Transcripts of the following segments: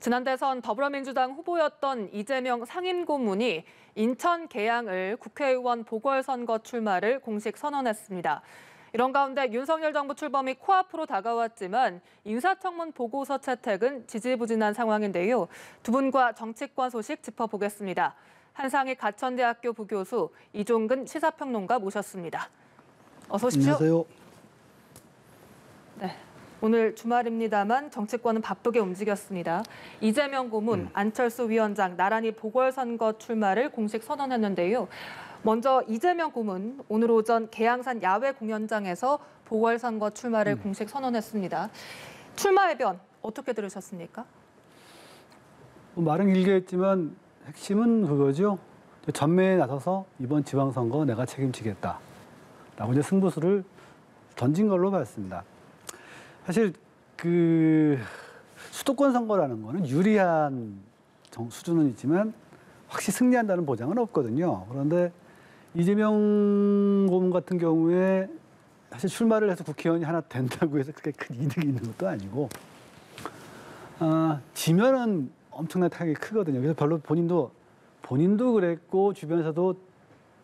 지난 대선 더불어민주당 후보였던 이재명 상임고문이 인천 계양을 국회의원 보궐선거 출마를 공식 선언했습니다. 이런 가운데 윤석열 정부 출범이 코앞으로 다가왔지만 인사청문 보고서 채택은 지지부진한 상황인데요. 두 분과 정치권 소식 짚어보겠습니다. 한상희 가천대학교 부교수 이종근 시사평론가 모셨습니다. 어서 오십시오. 안녕하세요. 네. 오늘 주말입니다만 정치권은 바쁘게 움직였습니다. 이재명 고문, 안철수 위원장 나란히 보궐선거 출마를 공식 선언했는데요. 먼저 이재명 고문 오늘 오전 계양산 야외 공연장에서 보궐선거 출마를 공식 선언했습니다. 출마 해변 어떻게 들으셨습니까? 말은 길게 했지만 핵심은 그거죠. 전매에 나서서 이번 지방선거 내가 책임지겠다 라고 이제 승부수를 던진 걸로 봤습니다. 사실 그 수도권 선거라는 거는 유리한 수준은 있지만 확실히 승리한다는 보장은 없거든요. 그런데 이재명 고문 같은 경우에 사실 출마를 해서 국회의원이 하나 된다고 해서 그렇게 큰 이득이 있는 것도 아니고 지면은 엄청난 타격이 크거든요. 그래서 별로 본인도 그랬고 주변에서도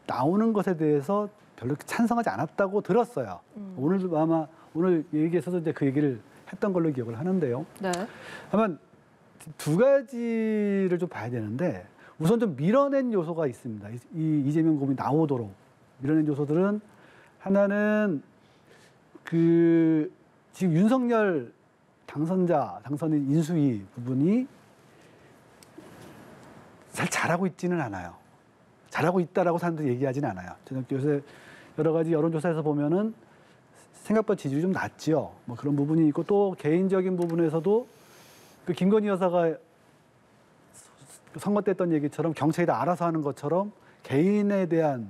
나오는 것에 대해서 별로 찬성하지 않았다고 들었어요. 오늘도 아마 오늘 얘기에서도 이제 그 얘기를 했던 걸로 기억을 하는데요. 네. 다만 두 가지를 좀 봐야 되는데 우선 좀 밀어낸 요소가 있습니다. 이 이재명 고문이 나오도록 밀어낸 요소들은 하나는 그 지금 윤석열 당선인 인수위 부분이 잘 잘하고 있지는 않아요. 잘하고 있다라고 사람들이 얘기하지는 않아요. 요새 여러 가지 여론조사에서 보면은 생각보다 지지율이 좀 낮죠. 뭐 그런 부분이 있고 또 개인적인 부분에서도 그 김건희 여사가 선거 때 했던 얘기처럼 경찰이 다 알아서 하는 것처럼 개인에 대한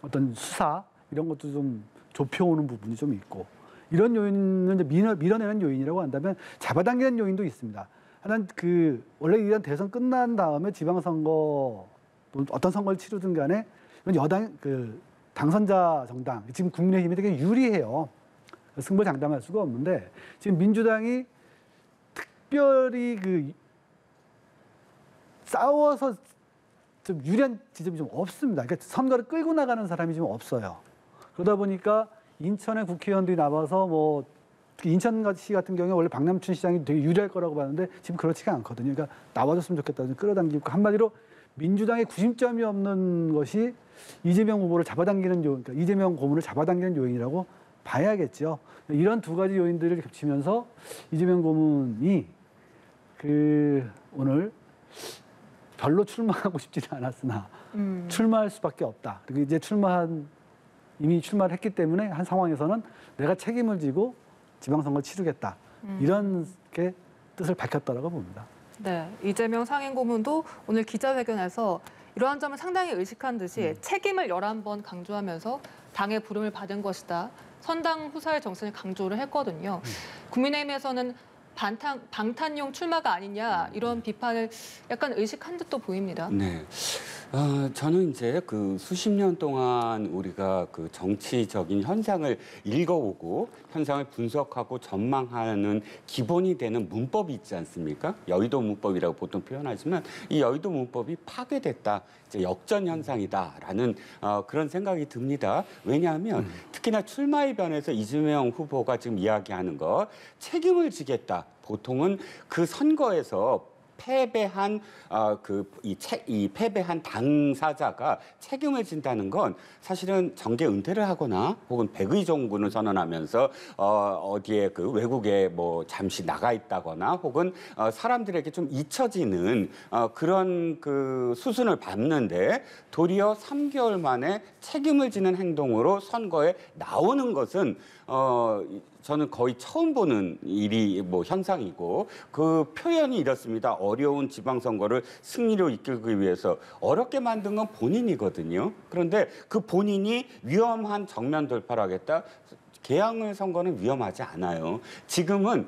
어떤 수사 이런 것도 좀 좁혀오는 부분이 좀 있고 이런 요인은 이제 밀어내는 요인이라고 한다면 잡아당기는 요인도 있습니다. 하나는 그 원래 이런 대선 끝난 다음에 지방선거 어떤 선거를 치르든 간에 여당 그 당선자 정당, 지금 국민의힘이 되게 유리해요. 승부를 장담할 수가 없는데 지금 민주당이 특별히 그 싸워서 좀 유리한 지점이 좀 없습니다. 그러니까 선거를 끌고 나가는 사람이 좀 없어요. 그러다 보니까 인천의 국회의원들이 나와서 뭐 인천시 같은 경우에 원래 박남춘 시장이 되게 유리할 거라고 봤는데 지금 그렇지가 않거든요. 그러니까 나와줬으면 좋겠다. 끌어당기고 한마디로 민주당의 구심점이 없는 것이 이재명 후보를 잡아당기는 요인, 그러니까 이재명 고문을 잡아당기는 요인이라고 봐야겠죠. 이런 두 가지 요인들을 겹치면서 이재명 고문이 오늘 별로 출마하고 싶지는 않았으나 출마할 수밖에 없다. 그리고 이제 이미 출마를 했기 때문에 한 상황에서는 내가 책임을 지고 지방선거를 치르겠다. 이런 게 뜻을 밝혔다라고 봅니다. 네, 이재명 상임고문도 오늘 기자회견에서 이러한 점을 상당히 의식한 듯이 책임을 11번 강조하면서 당의 부름을 받은 것이다. 선당 후사의 정신을 강조를 했거든요. 국민의힘에서는 방탄용 출마가 아니냐 이런 비판을 약간 의식한 듯도 보입니다. 네. 저는 이제 그 수십 년 동안 우리가 그 정치적인 현상을 읽어오고 현상을 분석하고 전망하는 기본이 되는 문법이 있지 않습니까? 여의도 문법이라고 보통 표현하지만 이 여의도 문법이 파괴됐다. 이제 역전 현상이다라는 그런 생각이 듭니다. 왜냐하면 특히나 출마의 변에서 이재명 후보가 지금 이야기하는 것 책임을 지겠다. 보통은 그 선거에서 패배한 이 패배한 당사자가 책임을 진다는 건 사실은 정계 은퇴를 하거나 혹은 백의종군을 선언하면서 어디에 그 외국에 뭐 잠시 나가 있다거나 혹은 사람들에게 좀 잊혀지는 그런 그 수순을 밟는데 도리어 3개월 만에 책임을 지는 행동으로 선거에 나오는 것은 저는 거의 처음 보는 현상이고 그 표현이 이렇습니다. 어려운 지방선거를 승리로 이끌기 위해서 어렵게 만든 건 본인이거든요. 그런데 그 본인이 위험한 정면 돌파를 하겠다. 계양을 선거는 위험하지 않아요. 지금은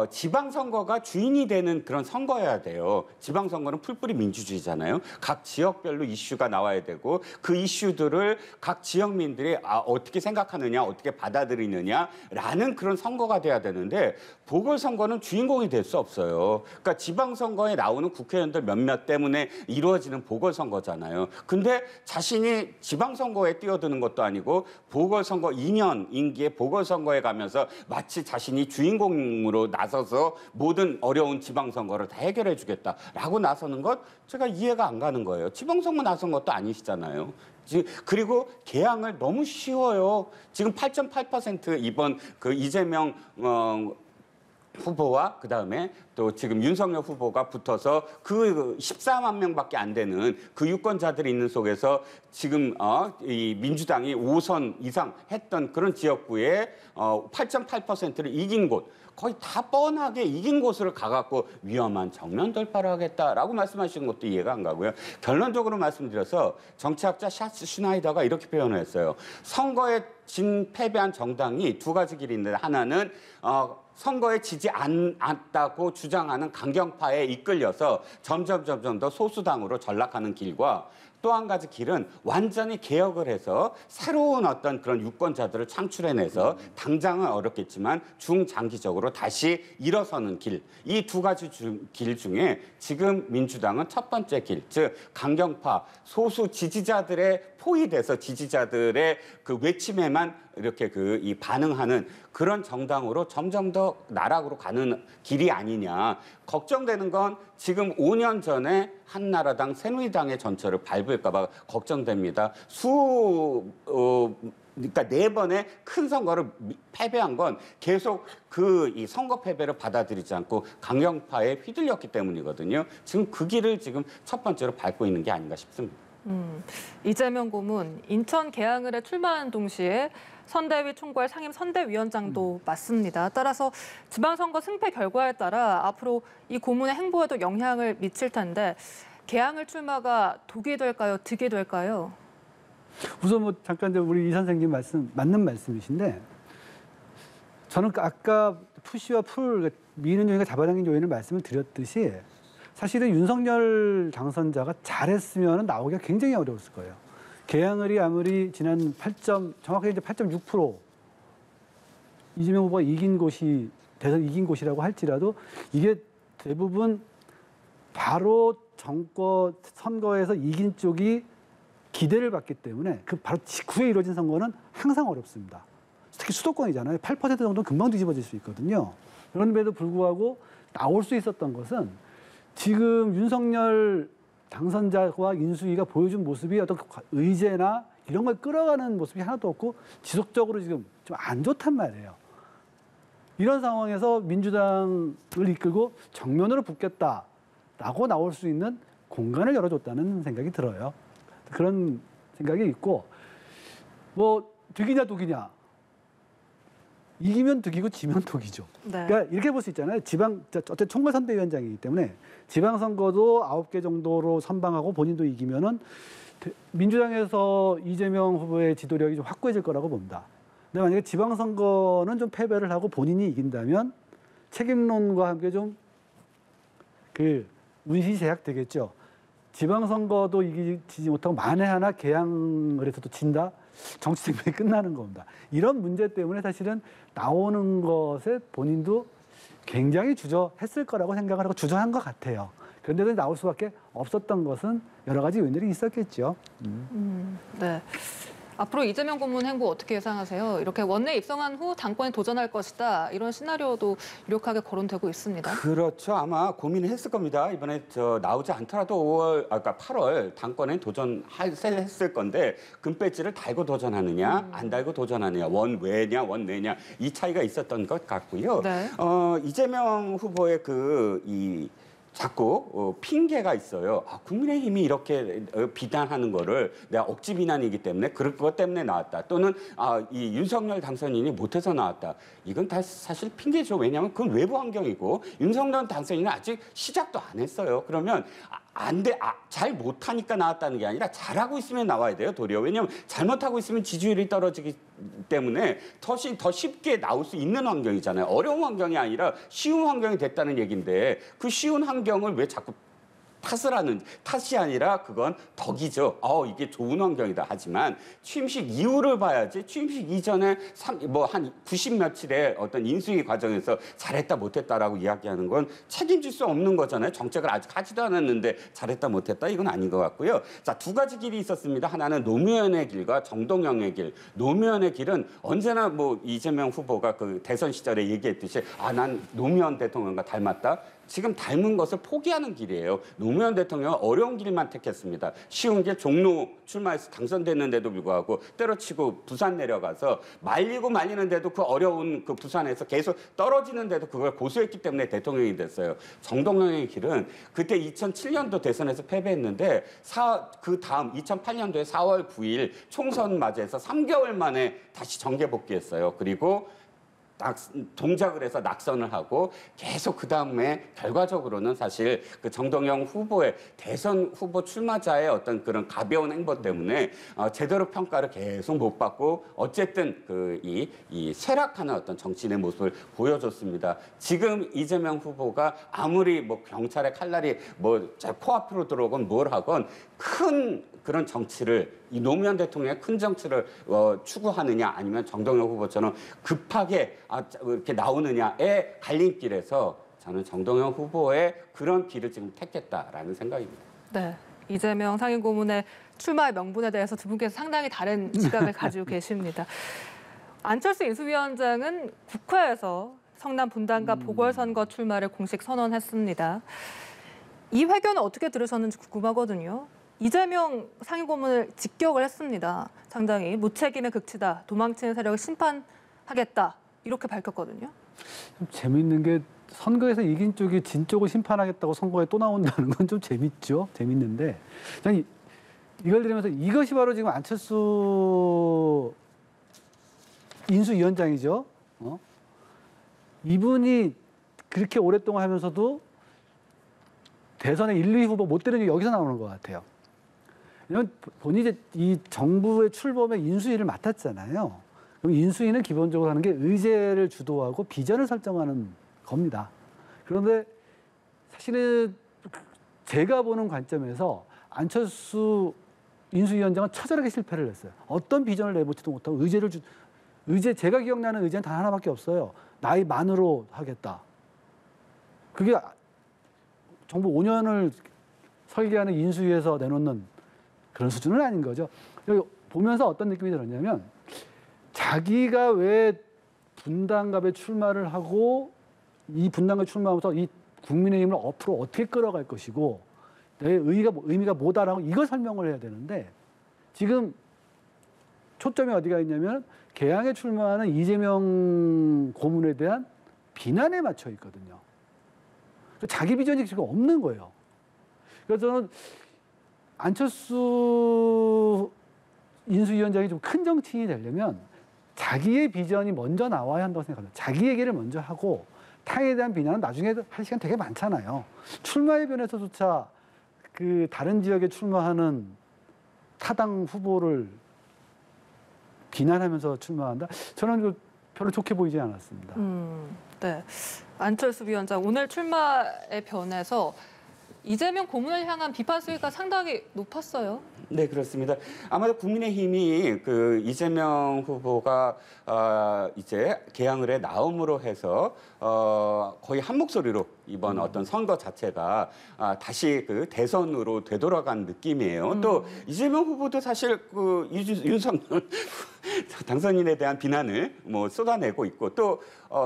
지방선거가 주인이 되는 그런 선거여야 돼요. 지방선거는 풀뿌리 민주주의잖아요. 각 지역별로 이슈가 나와야 되고 그 이슈들을 각 지역민들이 어떻게 생각하느냐, 어떻게 받아들이느냐라는 그런 선거가 돼야 되는데 보궐선거는 주인공이 될 수 없어요. 그러니까 지방선거에 나오는 국회의원들 몇몇 때문에 이루어지는 보궐선거잖아요. 근데 자신이 지방선거에 뛰어드는 것도 아니고 보궐선거 2년 임기의 보궐선거에 가면서 마치 자신이 주인공으로 나서서 모든 어려운 지방선거를 다 해결해 주겠다라고 나서는 것 제가 이해가 안 가는 거예요. 지방선거 나선 것도 아니시잖아요. 그리고 개항을 너무 쉬워요. 지금 8.8% 이번 그 이재명 후보와 그다음에 또 지금 윤석열 후보가 붙어서 그 14만 명밖에 안 되는 그 유권자들이 있는 속에서 지금 이 민주당이 5선 이상 했던 그런 지역구에 8.8%를 이긴 곳 거의 다 뻔하게 이긴 곳을 가갖고 위험한 정면 돌파를 하겠다라고 말씀하시는 것도 이해가 안 가고요. 결론적으로 말씀드려서 정치학자 샤츠 슈나이더가 이렇게 표현을 했어요. 선거에 패배한 정당이 두 가지 길이 있는데 하나는 선거에 지지 않았다고 주장하는 강경파에 이끌려서 점점 더 소수당으로 전락하는 길과 또 한 가지 길은 완전히 개혁을 해서 새로운 어떤 그런 유권자들을 창출해내서 당장은 어렵겠지만 중장기적으로 다시 일어서는 길. 이 두 가지 길 중에 지금 민주당은 첫 번째 길, 즉 강경파 소수 지지자들의 포위돼서 지지자들의 그 외침에만 이렇게 이 반응하는 그런 정당으로 점점 더 나락으로 가는 길이 아니냐. 걱정되는 건 지금 5년 전에 한나라당, 새누리당의 전철을 밟을까 봐 걱정됩니다. 그러니까 4번의 큰 선거를 패배한 건 계속 이 선거 패배를 받아들이지 않고 강경파에 휘둘렸기 때문이거든요. 지금 그 길을 지금 첫 번째로 밟고 있는 게 아닌가 싶습니다. 이재명 고문 인천 계양을에 출마한 동시에 선대위 총괄 상임 선대위원장도 맡습니다. 따라서 지방선거 승패 결과에 따라 앞으로 이 고문의 행보에도 영향을 미칠 텐데 계양을 출마가 독이 될까요? 득이 될까요? 우선 뭐 잠깐 우리 이 선생님 말씀 맞는 말씀이신데 저는 아까 푸시와 풀 미는 요인과 잡아당긴 요인을 말씀을 드렸듯이 사실은 윤석열 당선자가 잘했으면 나오기가 굉장히 어려웠을 거예요. 계양을이 아무리 지난 정확하게 이제 8.6% 이재명 후보가 대선 이긴 곳이라고 할지라도 이게 대부분 바로 선거에서 이긴 쪽이 기대를 받기 때문에 그 바로 직후에 이루어진 선거는 항상 어렵습니다. 특히 수도권이잖아요. 8% 정도는 금방 뒤집어질 수 있거든요. 그런데도 불구하고 나올 수 있었던 것은 지금 윤석열 당선자와 인수위가 보여준 모습이 어떤 의제나 이런 걸 끌어가는 모습이 하나도 없고 지속적으로 지금 좀 안 좋단 말이에요. 이런 상황에서 민주당을 이끌고 정면으로 붙겠다라고 나올 수 있는 공간을 열어줬다는 생각이 들어요. 그런 생각이 있고 뭐 득이냐 독이냐 이기면 득이고 지면 독이죠. 네. 그러니까 이렇게 볼 수 있잖아요. 어쨌든 총괄선대위원장이기 때문에 지방선거도 9개 정도로 선방하고 본인도 이기면은 민주당에서 이재명 후보의 지도력이 좀 확고해질 거라고 봅니다. 근데 만약에 지방선거는 좀 패배를 하고 본인이 이긴다면 책임론과 함께 좀 운신이 제약되겠죠. 지방선거도 이기지 못하고 만에 하나 계양을 해서도 진다? 정치 생명이 끝나는 겁니다. 이런 문제 때문에 사실은 나오는 것에 본인도 굉장히 주저했을 거라고 생각을 하고 주저한 것 같아요. 그런데도 나올 수밖에 없었던 것은 여러 가지 요인들이 있었겠죠. 네. 앞으로 이재명 고문 행보 어떻게 예상하세요? 이렇게 원내 입성한 후 당권에 도전할 것이다. 이런 시나리오도 유력하게 거론되고 있습니다. 그렇죠. 아마 고민을 했을 겁니다. 이번에 나오지 않더라도 8월 당권에 도전했을 건데 금배지를 달고 도전하느냐 안 달고 도전하느냐 원외냐 원내냐 이 차이가 있었던 것 같고요. 네. 이재명 후보의 자꾸 핑계가 있어요. 국민의힘이 이렇게 비난하는 거를 내가 억지 비난이기 때문에 그것 때문에 나왔다. 또는 이 윤석열 당선인이 못해서 나왔다. 이건 다 사실 핑계죠. 왜냐하면 그건 외부 환경이고 윤석열 당선인은 아직 시작도 안 했어요. 그러면 잘 못하니까 나왔다는 게 아니라 잘하고 있으면 나와야 돼요, 도리어. 왜냐하면 잘못하고 있으면 지지율이 떨어지기 때문에 더 쉽게 나올 수 있는 환경이잖아요. 어려운 환경이 아니라 쉬운 환경이 됐다는 얘기인데 그 쉬운 환경을 왜 자꾸 탓이 아니라 그건 덕이죠. 이게 좋은 환경이다. 하지만 취임식 이후를 봐야지 취임식 이전에 한 90 며칠의 어떤 인수위 과정에서 잘했다 못했다라고 이야기하는 건 책임질 수 없는 거잖아요. 정책을 아직 하지도 않았는데 잘했다 못했다 이건 아닌 것 같고요. 자, 두 가지 길이 있었습니다. 하나는 노무현의 길과 정동영의 길. 노무현의 길은 언제나 뭐 이재명 후보가 그 대선 시절에 얘기했듯이 난 노무현 대통령과 닮았다. 지금 닮은 것을 포기하는 길이에요. 노무현 대통령은 어려운 길만 택했습니다. 쉬운 길 종로 출마해서 당선됐는데도 불구하고 때려치고 부산 내려가서 말리는데도 그 어려운 그 부산에서 계속 떨어지는데도 그걸 고수했기 때문에 대통령이 됐어요. 정동영의 길은 그때 2007년도 대선에서 패배했는데 그 다음 2008년도에 4월 9일 총선 맞이해서 3개월 만에 다시 정계 복귀했어요. 그리고 동작을 해서 낙선을 하고 계속 그 다음에 결과적으로는 사실 그 정동영 후보의 대선 후보 출마자의 어떤 그런 가벼운 행보 때문에 제대로 평가를 계속 못 받고 어쨌든 이 쇠락하는 어떤 정치인의 모습을 보여줬습니다. 지금 이재명 후보가 아무리 뭐 경찰의 칼날이 뭐 코앞으로 들어오건 뭘 하건 큰 그런 정치를 이 노무현 대통령의 큰 정치를 추구하느냐 아니면 정동영 후보처럼 급하게 이렇게 나오느냐의 갈림길에서 저는 정동영 후보의 그런 길을 지금 택했다라는 생각입니다. 네, 이재명 상임고문의 출마의 명분에 대해서 두 분께서 상당히 다른 시각을 가지고 계십니다. 안철수 인수위원장은 국회에서 성남 분당과 보궐선거 출마를 공식 선언했습니다. 이 회견을 어떻게 들으셨는지 궁금하거든요. 이재명 상임고문을 직격을 했습니다. 상당히 무책임의 극치다, 도망치는 세력을 심판하겠다 이렇게 밝혔거든요. 좀 재밌는 게 선거에서 이긴 쪽이 진 쪽을 심판하겠다고 선거에 또 나온다는 건 좀 재밌죠. 재밌는데 저는 이걸 들으면서 이것이 바로 지금 안철수 인수위원장이죠. 이분이 그렇게 오랫동안 하면서도 대선에 1, 2 후보 못 되는 게 여기서 나오는 것 같아요. 왜냐면 본인이 이제 이 정부의 출범의 인수위를 맡았잖아요. 그럼 인수위는 기본적으로 하는 게 의제를 주도하고 비전을 설정하는 겁니다. 그런데 사실은 제가 보는 관점에서 안철수 인수위원장은 처절하게 실패를 했어요. 어떤 비전을 내보지도 못하고 제가 기억나는 의제는 단 하나밖에 없어요. 나이 만으로 하겠다. 그게 정부 5년을 설계하는 인수위에서 내놓는 그런 수준은 아닌 거죠. 여기 보면서 어떤 느낌이 들었냐면 자기가 왜 분당갑에 출마를 하고 이 분당갑에 출마하면서 이 국민의힘을 앞으로 어떻게 끌어갈 것이고 내 의미가 뭐다라고 이걸 설명을 해야 되는데 지금 초점이 어디가 있냐면 개항에 출마하는 이재명 고문에 대한 비난에 맞춰 있거든요. 자기 비전이 지금 없는 거예요. 그래서 저는 안철수 인수위원장이 좀 큰 정치인이 되려면 자기의 비전이 먼저 나와야 한다고 생각합니다. 자기 얘기를 먼저 하고 타에 대한 비난은 나중에 할 시간 되게 많잖아요. 출마의 변에서조차 그 다른 지역에 출마하는 타당 후보를 비난하면서 출마한다? 저는 별로 좋게 보이지 않았습니다. 네, 안철수 위원장 오늘 출마의 변에서 이재명 고문을 향한 비판 수위가 상당히 높았어요. 네, 그렇습니다. 아마도 국민의힘이 그 이재명 후보가 이제 개항을 나옴으로 해서 거의 한 목소리로 이번 어떤 선거 자체가 다시 그 대선으로 되돌아간 느낌이에요. 또 이재명 후보도 사실 그 윤석열 당선인에 대한 비난을 쏟아내고 있고 또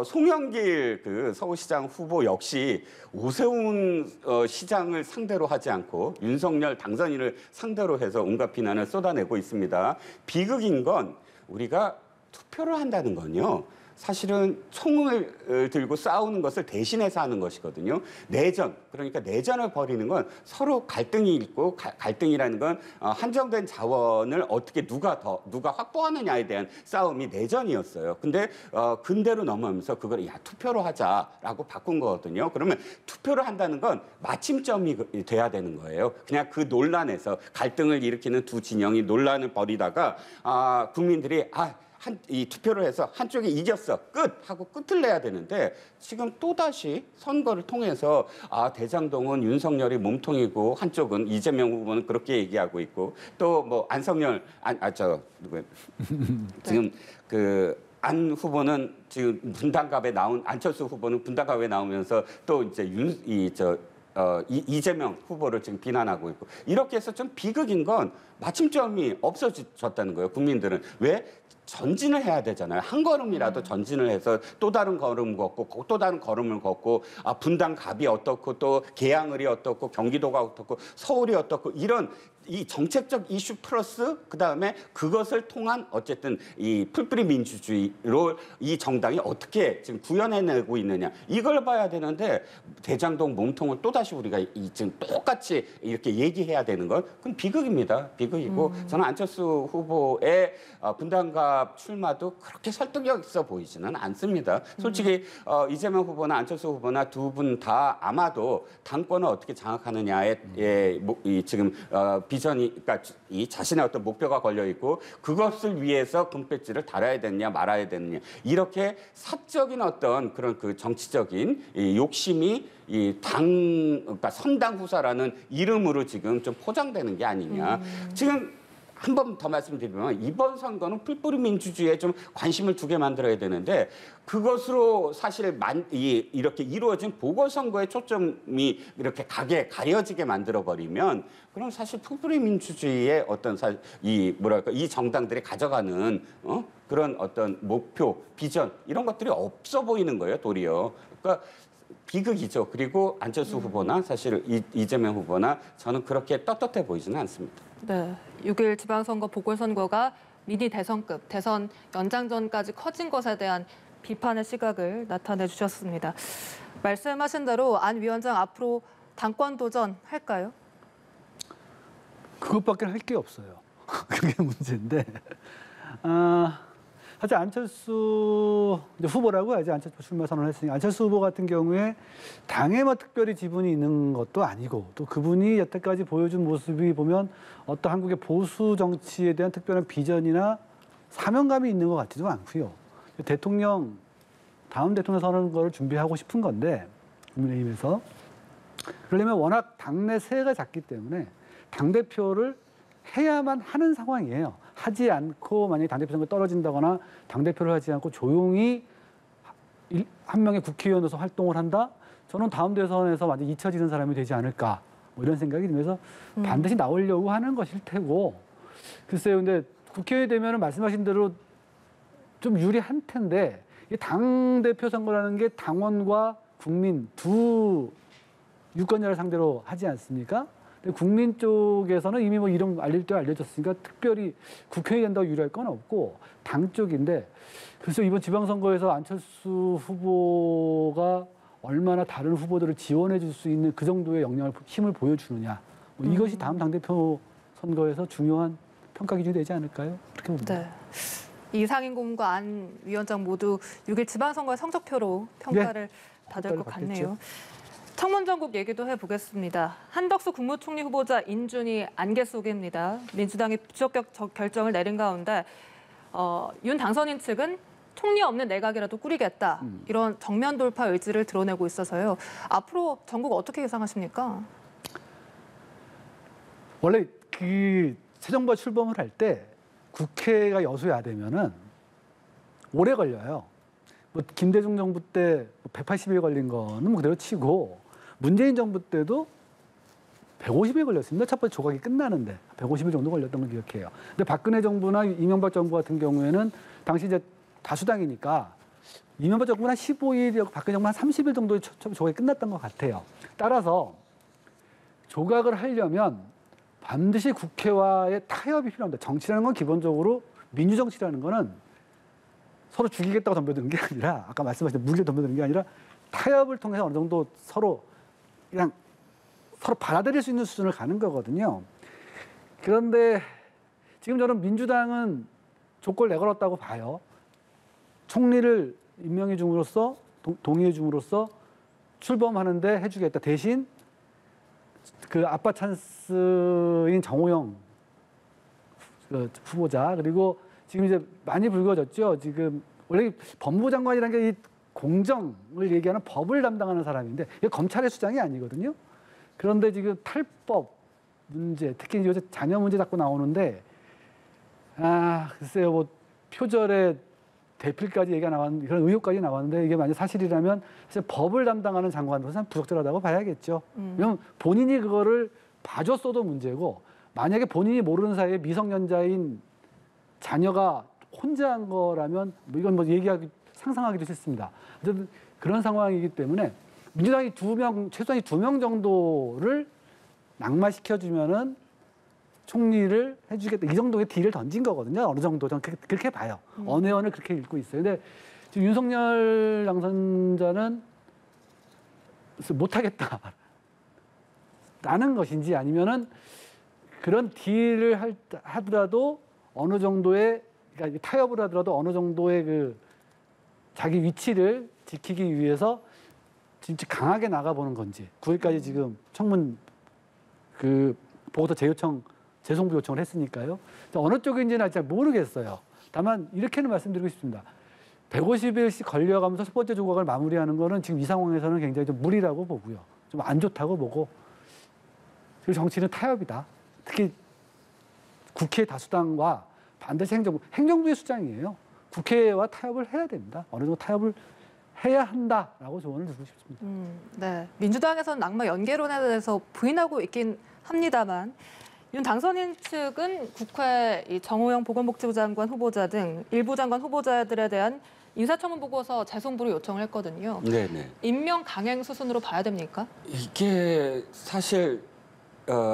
송영길 그 서울시장 후보 역시 오세훈 시장을 상대로 하지 않고 윤석열 당선인을 상대로 해서 온갖 비난을 쏟아내고 있습니다. 비극인 건 우리가 투표를 한다는 건요. 사실은 총을 들고 싸우는 것을 대신해서 하는 것이거든요. 내전, 그러니까 내전을 벌이는 건 서로 갈등이 있고 갈등이라는 건 한정된 자원을 어떻게 누가 확보하느냐에 대한 싸움이 내전이었어요. 근데 근대로 넘어오면서 그걸 투표로 하자라고 바꾼 거거든요. 그러면 투표를 한다는 건 마침점이 돼야 되는 거예요. 그냥 그 논란에서 갈등을 일으키는 두 진영이 논란을 벌이다가 국민들이 이 투표를 해서 한쪽이 이겼어 끝 하고 끝을 내야 되는데 지금 또다시 선거를 통해서 대장동은 윤석열이 몸통이고 한쪽은 이재명 후보는 그렇게 얘기하고 있고 또 뭐 안성열 지금 안 후보는 지금 안철수 후보는 분당갑에 나오면서 또 이제 이재명 후보를 지금 비난하고 있고 이렇게 해서 좀 비극인 건 마침점이 없어졌다는 거예요. 국민들은 왜? 전진을 해야 되잖아요. 한 걸음이라도 전진을 해서 또 다른 걸음 걷고 또 다른 걸음을 걷고 분당갑이 어떻고 또 계양을이 어떻고 경기도가 어떻고 서울이 어떻고 이런 이 정책적 이슈 플러스 그다음에 그것을 통한 어쨌든 이 풀뿌리 민주주의로 이 정당이 어떻게 지금 구현해내고 있느냐 이걸 봐야 되는데 대장동 몸통을 또다시 우리가 지금 똑같이 이렇게 얘기해야 되는 건 그건 비극입니다. 비극이고 저는 안철수 후보의 분당갑 출마도 그렇게 설득력 있어 보이지는 않습니다. 솔직히 이재명 후보나 안철수 후보나 두 분 다 아마도 당권을 어떻게 장악하느냐에 지금 비전이 그러니까 이 자신의 어떤 목표가 걸려 있고 그것을 위해서 금배지를 달아야 되느냐 말아야 되느냐 이렇게 사적인 어떤 그런 그 정치적인 이 욕심이 그러니까 선당 후사라는 이름으로 지금 좀 포장되는 게 아니냐. 지금 한 번 더 말씀드리면 이번 선거는 풀뿌리 민주주의에 좀 관심을 두게 만들어야 되는데 그것으로 사실 이렇게 이루어진 보궐선거의 초점이 이렇게 가려지게 만들어버리면 그럼 사실 풀뿌리 민주주의의 어떤 이 정당들이 가져가는 그런 어떤 목표, 비전 이런 것들이 없어 보이는 거예요, 도리어. 그러니까 비극이죠. 그리고 안철수 후보나 사실 이재명 후보나 저는 그렇게 떳떳해 보이지는 않습니다. 네, 6일 지방선거 보궐선거가 미니 대선급, 대선 연장전까지 커진 것에 대한 비판의 시각을 나타내 주셨습니다. 말씀하신 대로 안 위원장 앞으로 당권 도전할까요? 그것밖에 할 게 없어요. 그게 문제인데. 사실 안철수 후보라고 해야지 안철수 출마 선언을 했으니까 안철수 후보 같은 경우에 당에 뭐 특별히 지분이 있는 것도 아니고 또 그분이 여태까지 보여준 모습이 보면 어떤 한국의 보수 정치에 대한 특별한 비전이나 사명감이 있는 것 같지도 않고요. 다음 대통령 선거를 준비하고 싶은 건데 국민의힘에서 그러려면 워낙 당내 세가 작기 때문에 당대표를 해야만 하는 상황이에요. 하지 않고 만약에 당대표 선거 떨어진다거나 당대표를 하지 않고 조용히 한 명의 국회의원으로서 활동을 한다? 저는 다음 대선에서 완전 잊혀지는 사람이 되지 않을까 뭐 이런 생각이 들면서 반드시 나오려고 하는 것일 테고 글쎄요. 근데 국회의원이 되면 말씀하신 대로 좀 유리한 텐데 당대표 선거라는 게 당원과 국민 두 유권자를 상대로 하지 않습니까? 국민 쪽에서는 이미 뭐 이름 알릴 때 알려졌으니까 특별히 국회의원이 된다고 유리할 건 없고 당 쪽인데 그래서 이번 지방선거에서 안철수 후보가 얼마나 다른 후보들을 지원해 줄 수 있는 그 정도의 힘을 보여주느냐 뭐 이것이 다음 당대표 선거에서 중요한 평가 기준이 되지 않을까요? 그렇게 봅니다. 네. 이상인 고문과 안 위원장 모두 6일 지방선거의 성적표로 평가를 받을 것 같네요. 청문 전국 얘기도 해보겠습니다. 한덕수 국무총리 후보자 인준이 안개 속입니다. 민주당이 부적격 결정을 내린 가운데 윤 당선인 측은 총리 없는 내각이라도 꾸리겠다. 이런 정면 돌파 의지를 드러내고 있어서요. 앞으로 전국 어떻게 예상하십니까? 원래 새 정부가 출범을 할 때 국회가 여소야되면은 오래 걸려요. 뭐 김대중 정부 때 180일 걸린 거는 뭐 그대로 치고 문재인 정부 때도 150일 걸렸습니다. 첫 번째 조각이 끝나는데 150일 정도 걸렸던 걸 기억해요. 근데 박근혜 정부나 이명박 정부 같은 경우에는 당시 이제 다수당이니까 이명박 정부는 한 15일, 박근혜 정부는 한 30일 정도의 조각이 끝났던 것 같아요. 따라서 조각을 하려면 반드시 국회와의 타협이 필요합니다. 정치라는 건 기본적으로 민주정치라는 거는 서로 죽이겠다고 덤벼드는 게 아니라 아까 말씀하신 물리에 덤벼드는 게 아니라 타협을 통해서 어느 정도 서로 그냥 서로 받아들일 수 있는 수준을 가는 거거든요. 그런데 지금 저는 민주당은 조건을 내걸었다고 봐요. 총리를 임명해 줌으로써 동의해 줌으로써 출범하는데 해주겠다. 대신 그 아빠 찬스인 정호영 그 후보자 그리고 지금 이제 많이 불거졌죠. 지금 원래 법무부 장관이라는 게 이 공정을 얘기하는 법을 담당하는 사람인데 이게 검찰의 수장이 아니거든요. 그런데 지금 탈법 문제, 특히 요새 자녀 문제 자꾸 나오는데 글쎄요, 뭐 표절에 대필까지 얘기가 나왔는데 그런 의혹까지 나왔는데 이게 만약 사실이라면 사실 법을 담당하는 장관으로서는 부적절하다고 봐야겠죠. 왜냐면 본인이 그거를 봐줬어도 문제고 만약에 본인이 모르는 사이에 미성년자인 자녀가 혼자 한 거라면 뭐 이건 뭐 얘기하기 상상하기도 싫습니다. 어쨌든 그런 상황이기 때문에 민주당이 최소한 2명 정도를 낙마시켜주면은 총리를 해주겠다. 이 정도의 딜을 던진 거거든요. 어느 정도 저는 그렇게 봐요. 언행을 그렇게 읽고 있어요. 근데 지금 윤석열 당선자는 못하겠다라는 것인지 아니면은 그런 딜을 하더라도 어느 정도의 그러니까 타협을 하더라도 어느 정도의 그 자기 위치를 지키기 위해서 진짜 강하게 나가보는 건지 9일까지 지금 청문 그 보고서 재송부 요청을 했으니까요. 어느 쪽인지는 아직 잘 모르겠어요. 다만 이렇게는 말씀드리고 싶습니다. 150일씩 걸려가면서 첫 번째 조각을 마무리하는 거는 지금 이 상황에서는 굉장히 좀 무리라고 보고요. 좀 안 좋다고 보고 그리고 정치는 타협이다. 특히 국회 다수당과 반드시 행정부의 수장이에요. 국회와 타협을 해야 됩니다. 어느 정도 타협을 해야 한다라고 조언을 드리고 싶습니다. 네, 민주당에서는 낙마 연계론에 대해서 부인하고 있긴 합니다만 윤 당선인 측은 국회 이 정호영 보건복지부 장관 후보자 등 일부 장관 후보자들에 대한 인사청문 보고서 재송부를 요청을 했거든요. 네네. 임명 강행 수순으로 봐야 됩니까? 이게 사실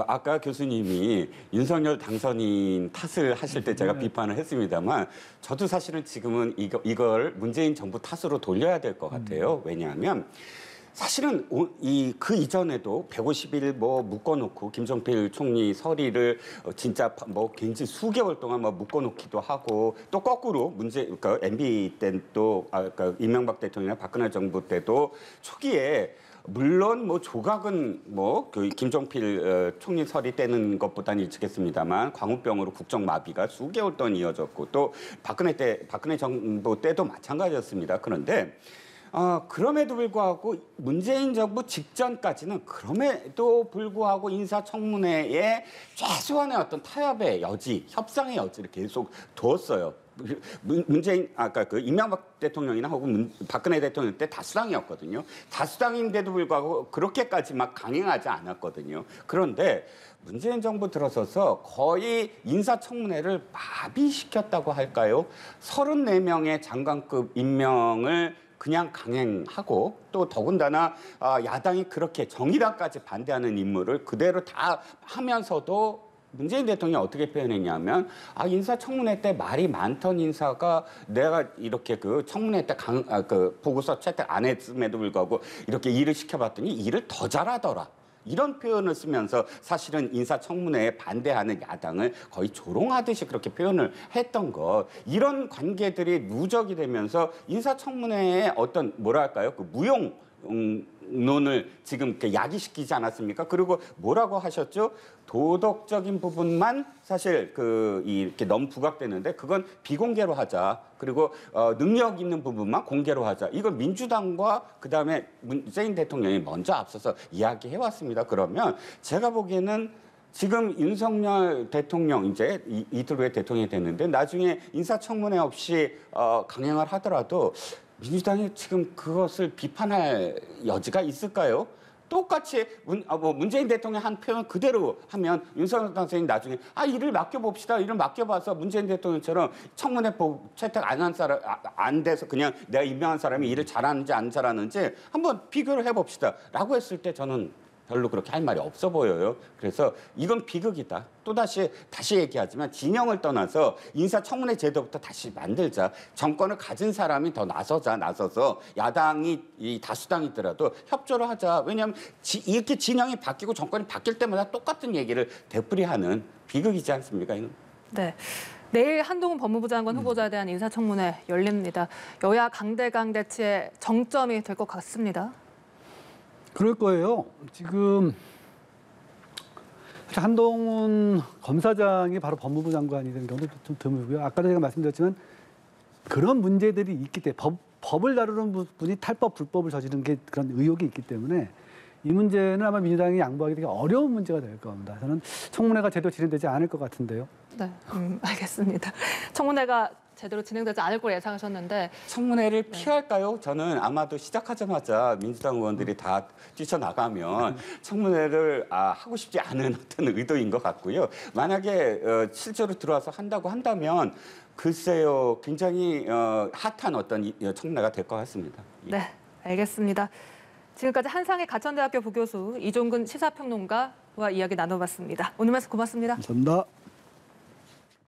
아까 교수님이 윤석열 당선인 탓을 하실 때 제가 비판을 했습니다만 저도 사실은 지금은 이걸 문재인 정부 탓으로 돌려야 될 것 같아요. 왜냐하면 사실은 그 이전에도 150일 뭐 묶어놓고 김종필 총리 서리를 진짜 뭐 굉장히 수개월 동안 뭐 묶어놓기도 하고 또 거꾸로 그러니까 MB 때는 또 그러니까 이명박 대통령이나 박근혜 정부 때도 초기에 물론 뭐 조각은 뭐 그 김종필 총리 서리 떼는 것보다는 일찍했습니다만 광우병으로 국정 마비가 수개월 동안 이어졌고 또 박근혜 정부 때도 마찬가지였습니다. 그런데 그럼에도 불구하고 문재인 정부 직전까지는 그럼에도 불구하고 인사청문회에 최소한의 어떤 타협의 여지, 협상의 여지를 계속 두었어요. 아까 그 이명박 대통령이나 혹은 박근혜 대통령 때 다수당이었거든요. 다수당인데도 불구하고 그렇게까지 막 강행하지 않았거든요. 그런데 문재인 정부 들어서서 거의 인사청문회를 마비시켰다고 할까요? 34명의 장관급 임명을 그냥 강행하고 또 더군다나 야당이 그렇게 정의당까지 반대하는 임무를 그대로 다 하면서도 문재인 대통령이 어떻게 표현했냐면 인사청문회 때 말이 많던 인사가 내가 이렇게 그 청문회 때 그 보고서 채택 안 했음에도 불구하고 이렇게 일을 시켜봤더니 일을 더 잘하더라. 이런 표현을 쓰면서 사실은 인사청문회에 반대하는 야당을 거의 조롱하듯이 그렇게 표현을 했던 것. 이런 관계들이 누적이 되면서 인사청문회에 어떤 뭐랄까요? 그 무용론을 지금 이렇게 야기시키지 않았습니까? 그리고 뭐라고 하셨죠? 도덕적인 부분만 사실 이렇게 너무 부각되는데 그건 비공개로 하자. 그리고 능력 있는 부분만 공개로 하자. 이걸 민주당과 그다음에 문재인 대통령이 먼저 앞서서 이야기해 왔습니다. 그러면 제가 보기에는 지금 윤석열 대통령 이제 이틀 후에 대통령이 됐는데 나중에 인사청문회 없이 강행을 하더라도 민주당이 지금 그것을 비판할 여지가 있을까요? 똑같이 문재인 대통령 한 표현 그대로 하면 윤석열 당선인이 나중에 일을 맡겨봅시다. 일을 맡겨봐서 문재인 대통령처럼 청문회 채택 안 돼서 그냥 내가 임명한 사람이 일을 잘하는지 안 잘하는지 한번 비교를 해봅시다. 라고 했을 때 저는 별로 그렇게 할 말이 없어 보여요. 그래서 이건 비극이다. 다시 얘기하지만 진영을 떠나서 인사청문회 제도부터 다시 만들자. 정권을 가진 사람이 더 나서서 야당이 이 다수당이더라도 협조를 하자. 왜냐하면 이렇게 진영이 바뀌고 정권이 바뀔 때마다 똑같은 얘기를 되풀이하는 비극이지 않습니까? 이건? 네. 내일 한동훈 법무부 장관 후보자에 대한 인사청문회 열립니다. 여야 강대강 대치의 정점이 될 것 같습니다. 그럴 거예요. 지금 사실 한동훈 검사장이 바로 법무부 장관이 되는 경우도 좀 드물고요. 아까도 제가 말씀드렸지만 그런 문제들이 있기 때문에 법을 다루는 분이 탈법, 불법을 저지른 게 그런 의혹이 있기 때문에 이 문제는 아마 민주당이 양보하기 되게 어려운 문제가 될 겁니다. 저는 청문회가 제대로 진행되지 않을 것 같은데요. 네, 알겠습니다. 청문회가 제대로 진행되지 않을 걸 예상하셨는데 청문회를 피할까요? 저는 아마도 시작하자마자 민주당 의원들이 다 뛰쳐나가면 청문회를 하고 싶지 않은 어떤 의도인 것 같고요. 만약에 실제로 들어와서 한다고 한다면 글쎄요, 굉장히 핫한 어떤 청문회가 될 것 같습니다. 네, 알겠습니다. 지금까지 한상의 가천대학교 부교수 이종근 시사평론가와 이야기 나눠봤습니다. 오늘 말씀 고맙습니다. 감사합니다.